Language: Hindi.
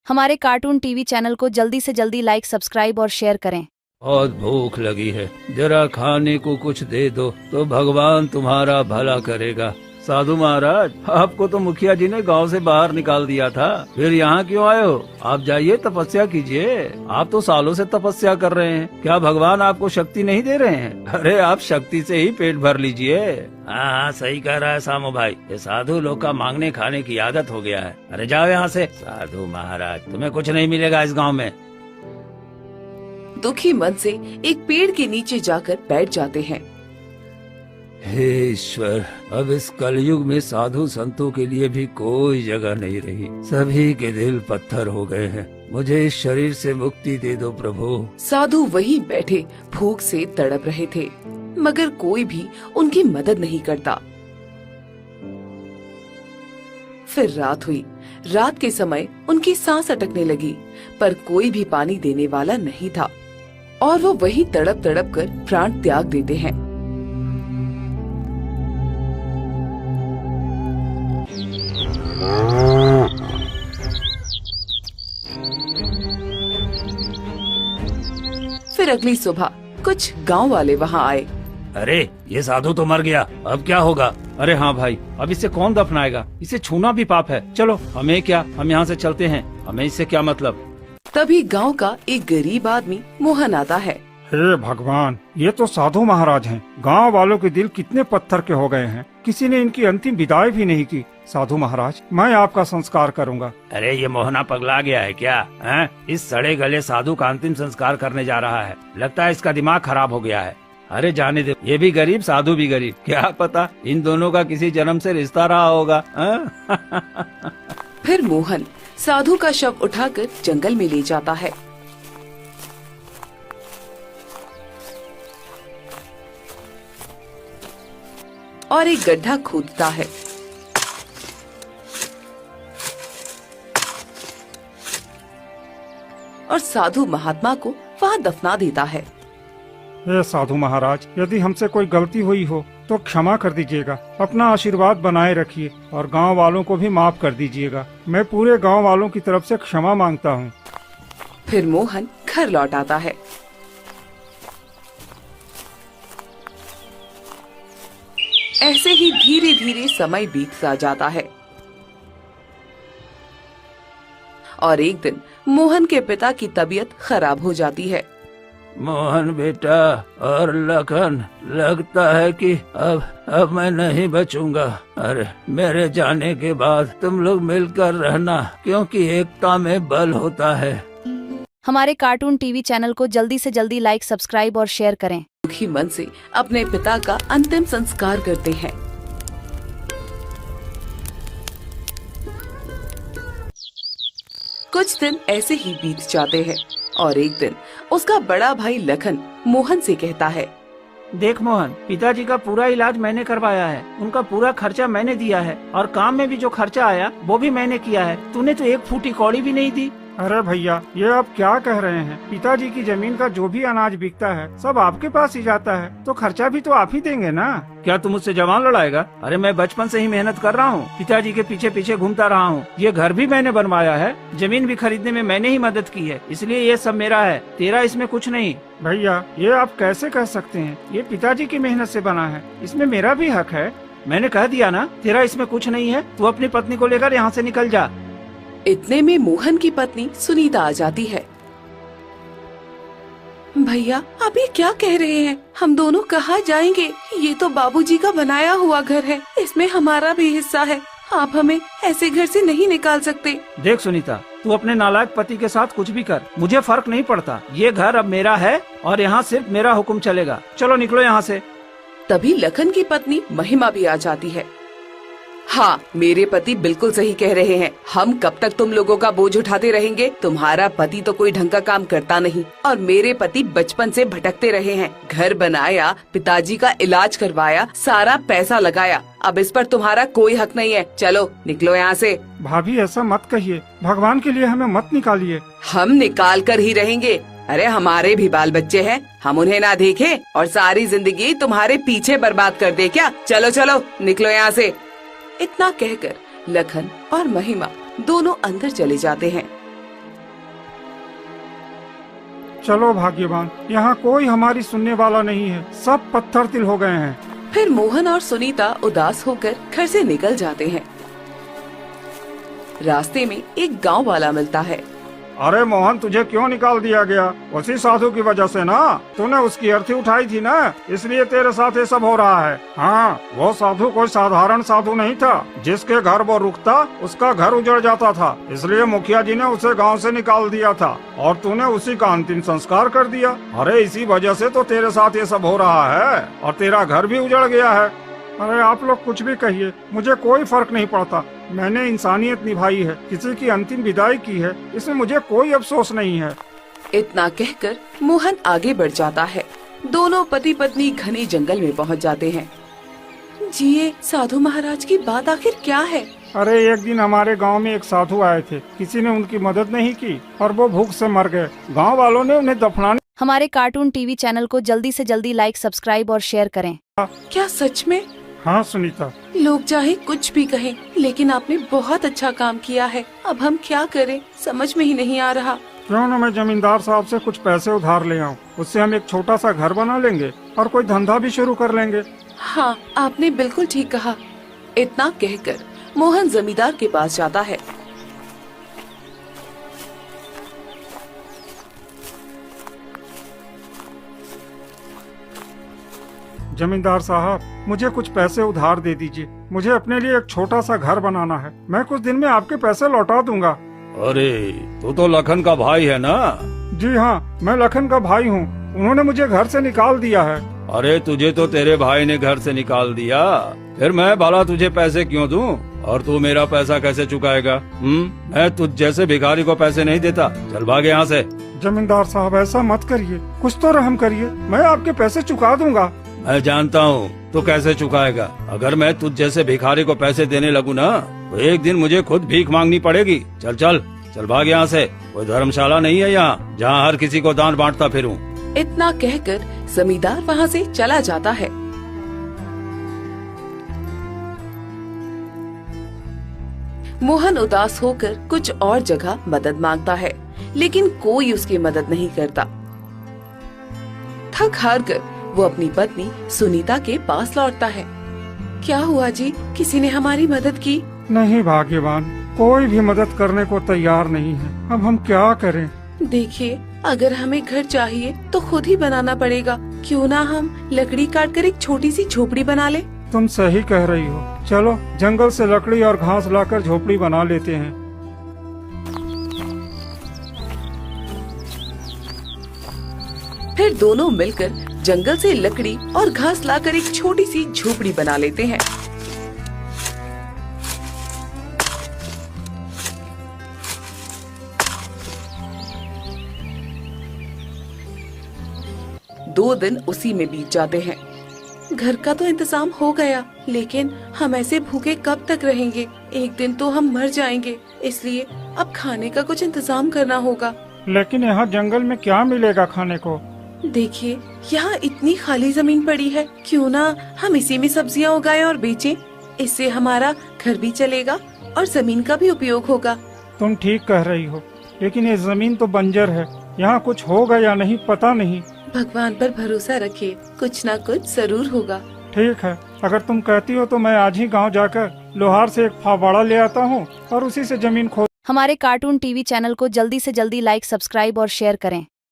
हमारे कार्टून टीवी चैनल को जल्दी से जल्दी लाइक, सब्सक्राइब और शेयर करें। बहुत भूख लगी है, जरा खाने को कुछ दे दो तो भगवान तुम्हारा भला करेगा। साधु महाराज, आपको तो मुखिया जी ने गांव से बाहर निकाल दिया था, फिर यहाँ क्यों आए हो? आप जाइए तपस्या कीजिए। आप तो सालों से तपस्या कर रहे हैं, क्या भगवान आपको शक्ति नहीं दे रहे हैं? अरे आप शक्ति से ही पेट भर लीजिए। हाँ, सही कह रहा है सामू भाई, ये साधु लोग का मांगने खाने की आदत हो गया है। अरे जाओ यहाँ से। साधु महाराज, तुम्हें कुछ नहीं मिलेगा इस गाँव में। दुखी मन से एक पेड़ के नीचे जाकर बैठ जाते हैं। हे ईश्वर, अब इस कलयुग में साधु संतों के लिए भी कोई जगह नहीं रही, सभी के दिल पत्थर हो गए हैं। मुझे इस शरीर से मुक्ति दे दो प्रभु। साधु वहीं बैठे भूख से तड़प रहे थे, मगर कोई भी उनकी मदद नहीं करता। फिर रात हुई। रात के समय उनकी सांस अटकने लगी, पर कोई भी पानी देने वाला नहीं था और वो वहीं तड़प तड़प कर प्राण त्याग देते हैं। फिर अगली सुबह कुछ गांव वाले वहां आए। अरे ये साधु तो मर गया, अब क्या होगा? अरे हाँ भाई, अब इसे कौन दफनाएगा? इसे छूना भी पाप है। चलो, हमें क्या, हम यहाँ से चलते हैं, हमें इससे क्या मतलब। तभी गांव का एक गरीब आदमी मोहन आता है। हे भगवान, ये तो साधु महाराज हैं। गांव वालों के दिल कितने पत्थर के हो गए हैं, किसी ने इनकी अंतिम विदाई भी नहीं की। साधु महाराज, मैं आपका संस्कार करूंगा। अरे ये मोहना पगला गया है क्या? हैं? इस सड़े गले साधु का अंतिम संस्कार करने जा रहा है, लगता है इसका दिमाग खराब हो गया है। अरे जाने दे, ये भी गरीब साधु भी गरीब, क्या पता इन दोनों का किसी जन्म से रिश्ता रहा होगा। फिर मोहन साधु का शव उठाकर जंगल में ले जाता है। और एक गड्ढा खोदता है। और साधु महात्मा को वहां दफना देता है। हे साधु महाराज, यदि हमसे कोई गलती हुई हो तो क्षमा कर दीजिएगा, अपना आशीर्वाद बनाए रखिए और गांव वालों को भी माफ कर दीजिएगा। मैं पूरे गांव वालों की तरफ से क्षमा मांगता हूँ। फिर मोहन घर लौट आता है। ऐसे ही धीरे धीरे समय बीतता जाता है और एक दिन मोहन के पिता की तबीयत खराब हो जाती है। मोहन बेटा और लखन, लगता है कि अब मैं नहीं बचूंगा। अरे मेरे जाने के बाद तुम लोग मिलकर रहना, क्योंकि एकता में बल होता है। हमारे कार्टून टीवी चैनल को जल्दी से जल्दी लाइक, सब्सक्राइब और शेयर करें। दुखी मन से अपने पिता का अंतिम संस्कार करते हैं। कुछ दिन ऐसे ही बीत जाते हैं और एक दिन उसका बड़ा भाई लखन मोहन से कहता है। देख मोहन, पिताजी का पूरा इलाज मैंने करवाया है, उनका पूरा खर्चा मैंने दिया है और काम में भी जो खर्चा आया वो भी मैंने किया है। तूने तो एक फूटी कौड़ी भी नहीं दी। अरे भैया, ये आप क्या कह रहे हैं? पिताजी की जमीन का जो भी अनाज बिकता है सब आपके पास ही जाता है, तो खर्चा भी तो आप ही देंगे ना। क्या तुम मुझसे जवान लड़ाएगा? अरे मैं बचपन से ही मेहनत कर रहा हूँ, पिताजी के पीछे पीछे घूमता रहा हूँ। ये घर भी मैंने बनवाया है, जमीन भी खरीदने में मैंने ही मदद की है, इसलिए ये सब मेरा है, तेरा इसमें कुछ नहीं। भैया, ये आप कैसे कह सकते हैं? ये पिताजी की मेहनत से बना है, इसमें मेरा भी हक है। मैंने कह दिया ना, तेरा इसमें कुछ नहीं है। तू अपनी पत्नी को लेकर यहाँ से निकल जा। इतने में मोहन की पत्नी सुनीता आ जाती है। भैया, आप ये क्या कह रहे हैं? हम दोनों कहाँ जाएंगे? ये तो बाबूजी का बनाया हुआ घर है, इसमें हमारा भी हिस्सा है। आप हमें ऐसे घर से नहीं निकाल सकते। देख सुनीता, तू अपने नालायक पति के साथ कुछ भी कर, मुझे फर्क नहीं पड़ता। ये घर अब मेरा है और यहाँ सिर्फ मेरा हुक्म चलेगा। चलो निकलो यहाँ से। तभी लखन की पत्नी महिमा भी आ जाती है। हाँ, मेरे पति बिल्कुल सही कह रहे हैं। हम कब तक तुम लोगों का बोझ उठाते रहेंगे? तुम्हारा पति तो कोई ढंग का काम करता नहीं और मेरे पति बचपन से भटकते रहे हैं। घर बनाया, पिताजी का इलाज करवाया, सारा पैसा लगाया, अब इस पर तुम्हारा कोई हक नहीं है। चलो निकलो यहाँ से। भाभी, ऐसा मत कहिए, भगवान के लिए हमें मत निकालिए। हम निकाल कर ही रहेंगे। अरे हमारे भी बाल बच्चे हैं, हम उन्हें ना देखे और सारी जिंदगी तुम्हारे पीछे बर्बाद कर दे क्या? चलो चलो निकलो यहाँ से। इतना कहकर लखन और महिमा दोनों अंदर चले जाते हैं। चलो भाग्यवान, यहाँ कोई हमारी सुनने वाला नहीं है, सब पत्थर तिल हो गए हैं। फिर मोहन और सुनीता उदास होकर घर से निकल जाते हैं। रास्ते में एक गांव वाला मिलता है। अरे मोहन, तुझे क्यों निकाल दिया गया? उसी साधु की वजह से ना, तूने उसकी अर्थी उठाई थी ना, इसलिए तेरे साथ ये सब हो रहा है। हाँ, वो साधु कोई साधारण साधु नहीं था। जिसके घर वो रुकता उसका घर उजड़ जाता था, इसलिए मुखिया जी ने उसे गांव से निकाल दिया था और तूने उसी का अंतिम संस्कार कर दिया। अरे इसी वजह से तो तेरे साथ ये सब हो रहा है और तेरा घर भी उजड़ गया है। अरे आप लोग कुछ भी कहिए, मुझे कोई फर्क नहीं पड़ता। मैंने इंसानियत निभाई है, किसी की अंतिम विदाई की है, इसमें मुझे कोई अफसोस नहीं है। इतना कहकर मोहन आगे बढ़ जाता है। दोनों पति पत्नी घने जंगल में पहुंच जाते हैं। जी, ये साधु महाराज की बात आखिर क्या है? अरे एक दिन हमारे गांव में एक साधु आए थे, किसी ने उनकी मदद नहीं की और वो भूख से मर गए। गांव वालों ने उन्हें दफनाने। हमारे कार्टून टीवी चैनल को जल्दी से जल्दी लाइक, सब्सक्राइब और शेयर करें। क्या सच में? हाँ सुनीता, लोग चाहे कुछ भी कहें, लेकिन आपने बहुत अच्छा काम किया है। अब हम क्या करें, समझ में ही नहीं आ रहा। क्यों न मैं जमींदार साहब से कुछ पैसे उधार ले आऊं, उससे हम एक छोटा सा घर बना लेंगे और कोई धंधा भी शुरू कर लेंगे। हाँ, आपने बिल्कुल ठीक कहा। इतना कहकर मोहन जमींदार के पास जाता है। जमींदार साहब, मुझे कुछ पैसे उधार दे दीजिए। मुझे अपने लिए एक छोटा सा घर बनाना है। मैं कुछ दिन में आपके पैसे लौटा दूंगा। अरे तू तो लखन का भाई है ना? जी हाँ, मैं लखन का भाई हूँ। उन्होंने मुझे घर से निकाल दिया है। अरे तुझे तो तेरे भाई ने घर से निकाल दिया, फिर मैं भला तुझे पैसे क्यों दूं? और तू मेरा पैसा कैसे चुकाएगा? मैं तुझ जैसे भिखारी को पैसे नहीं देता। चल भाग यहाँ से। जमींदार साहब, ऐसा मत करिए, कुछ तो रहम करिए। मैं आपके पैसे चुका दूंगा। मैं जानता हूँ तू कैसे चुकाएगा। अगर मैं तुझ जैसे भिखारी को पैसे देने लगूँ ना, तो एक दिन मुझे खुद भीख मांगनी पड़ेगी। चल चल चल भाग यहाँ से। कोई धर्मशाला नहीं है यहाँ जहाँ हर किसी को दान बांटता फिरूं। इतना कहकर जमींदार वहाँ से चला जाता है। मोहन उदास होकर कुछ और जगह मदद मांगता है, लेकिन कोई उसकी मदद नहीं करता। थक हार कर वो अपनी पत्नी सुनीता के पास लौटता है। क्या हुआ जी, किसी ने हमारी मदद की? नहीं भाग्यवान, कोई भी मदद करने को तैयार नहीं है। अब हम क्या करें? देखिए, अगर हमें घर चाहिए तो खुद ही बनाना पड़ेगा। क्यों ना हम लकड़ी काट कर एक छोटी सी झोपड़ी बना ले? तुम सही कह रही हो। चलो जंगल से लकड़ी और घास लाकर झोपड़ी बना लेते हैं। फिर दोनों मिलकर जंगल से लकड़ी और घास लाकर एक छोटी सी झोपड़ी बना लेते हैं। दो दिन उसी में बीत जाते हैं। घर का तो इंतजाम हो गया, लेकिन हम ऐसे भूखे कब तक रहेंगे? एक दिन तो हम मर जाएंगे, इसलिए अब खाने का कुछ इंतजाम करना होगा। लेकिन यहाँ जंगल में क्या मिलेगा खाने को? देखिए, यहाँ इतनी खाली जमीन पड़ी है, क्यों ना हम इसी में सब्जियाँ उगाएं और बेचें। इससे हमारा घर भी चलेगा और जमीन का भी उपयोग होगा। तुम ठीक कह रही हो, लेकिन ये जमीन तो बंजर है। यहाँ कुछ होगा या नहीं पता नहीं। भगवान पर भरोसा रखिए, कुछ ना कुछ जरूर होगा। ठीक है, अगर तुम कहती हो तो मैं आज ही गांव जाकर लोहार से एक फावड़ा ले आता हूँ और उसी से जमीन खोद। हमारे कार्टून टीवी चैनल को जल्दी से जल्दी लाइक, सब्सक्राइब और शेयर करें।